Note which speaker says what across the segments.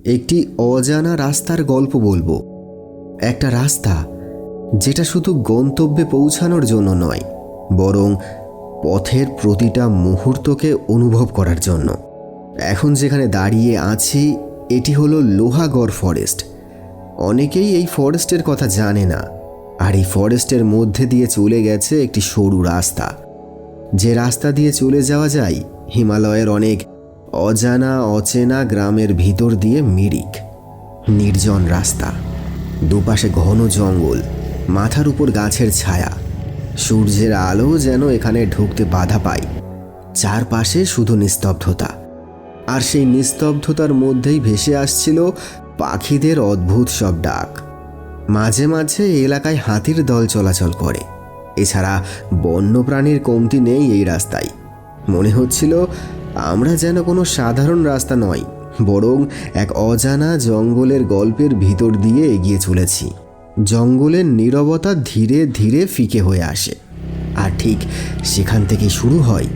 Speaker 1: একটি অজানা রাস্তার গল্প বলবো। একটা রাস্তা যেটা শুধু গন্তব্যে পৌঁছানোর জন্য নয়, বরং পথের প্রতিটা মুহূর্তকে অনুভব করার জন্য। এখন যেখানে দাঁড়িয়ে আছি এটি হলো লোহাগড় ফরেস্ট। অনেকেই এই ফরেস্টের কথা জানে না, আর এই ফরেস্টের মধ্যে দিয়ে চলে গেছে একটি সরু রাস্তা, যে রাস্তা দিয়ে চলে যাওয়া যায় হিমালয়ের অনেক অজানা অচেনা গ্রামের ভিতর দিয়ে। মিরিক নির্জন রাস্তা, দুপাশে ঘন জঙ্গল, মাথার উপর গাছের ছায়া, সূর্যের আলো যেন এখানে ঢুকতে বাধা পায়। চারপাশে শুধু নিস্তব্ধতা, আর সেই নিস্তব্ধতার মধ্যেই ভেসে আসছিল পাখিদের অদ্ভুত সব ডাক। মাঝে মাঝে এলাকায় হাতির দল চলাচল করে। এছাড়া বন্যপ্রাণীর কমতি নেই এই রাস্তায়। মনে হচ্ছিল আমরা যেন কোনো সাধারণ রাস্তা নয়, বরং এক অজানা জঙ্গলের গল্পের ভিতর দিয়ে এগিয়ে চলেছি। জঙ্গলের নীরবতা ধীরে ধীরে ফিকে হয়ে আসে, আর ঠিক সেখান থেকে শুরু হয়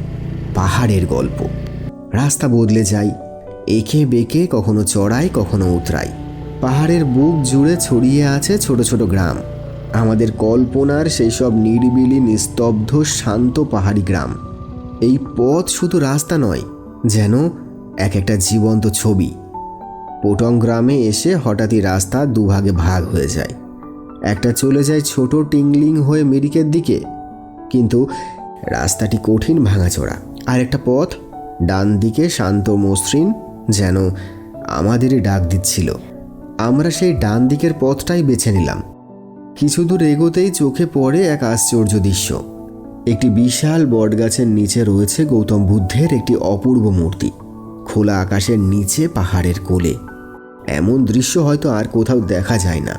Speaker 1: পাহাড়ের গল্প। রাস্তা বদলে যায়, এঁকে বেঁকে, কখনো চড়াই কখনো উতরাই। পাহাড়ের বুক জুড়ে ছড়িয়ে আছে ছোট ছোট গ্রাম, আমাদের কল্পনার সেই সব নিরিবিলি নিস্তব্ধ শান্ত পাহাড়ি গ্রাম। এই পথ শুধু রাস্তা নয়, যেন এক একটা জীবন্ত ছবি। পোটং গ্রামে এসে হঠাৎই রাস্তা দুভাগে ভাগ হয়ে যায়। একটা চলে যায় ছোট টিংলিং হয়ে মিরিকের দিকে, কিন্তু রাস্তাটি কঠিন ভাঙাচোরা। আর একটা পথ ডান দিকে শান্ত মসৃণ, যেন আমাদেরই ডাক দিচ্ছিল। আমরা সেই ডান দিকের পথটাই বেছে নিলাম। কিছু দূর এগোতেই চোখে পড়ে এক আশ্চর্য দৃশ্য। একটি বিশাল বটগাছের নিচে রয়েছে গৌতম বুদ্ধের একটি অপূর্ব মূর্তি, খোলা আকাশের নিচে পাহাড়ের কোলে। এমন দৃশ্য হয়তো আর কোথাও দেখা যায় না।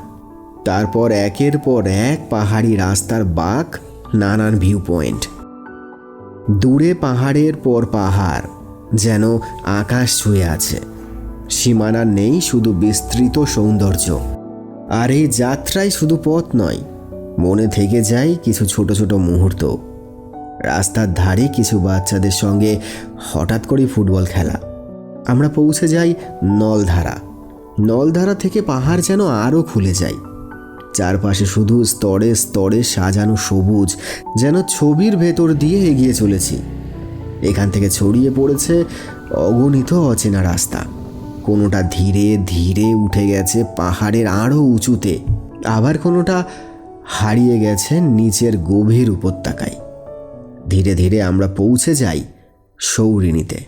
Speaker 1: তারপর একের পর এক পাহাড়ি রাস্তার বাঁক, নানান ভিউ পয়েন্ট। দূরে পাহাড়ের পর পাহাড়, যেন আকাশ ছুঁয়ে আছে। সীমানা নেই, শুধু বিস্তৃত সৌন্দর্য। আর এই যাত্রায় শুধু পথ নয়, মনে থেকে যায় কিছু ছোট ছোট মুহূর্ত। রাস্তার ধারে কিছু বাচ্চাদের সঙ্গে হঠাৎ করে ফুটবল খেলা। আমরা পৌঁছে যাই নলধারা। নলধারা থেকে পাহাড় যেন আরও খুলে যায়। চারপাশে শুধু স্তরে স্তরে সাজানো সবুজ, যেন ছবির ভেতর দিয়ে এগিয়ে চলেছি। এখান থেকে ছড়িয়ে পড়েছে অগণিত অচেনা রাস্তা। কোনোটা ধীরে ধীরে উঠে গেছে পাহাড়ের আরও উঁচুতে, আবার কোনোটা হারিয়ে গেছে নিচের গভীর উপত্যকায়। ধীরে ধীরে আমরা পৌঁছে যাই সৌরিনীতে।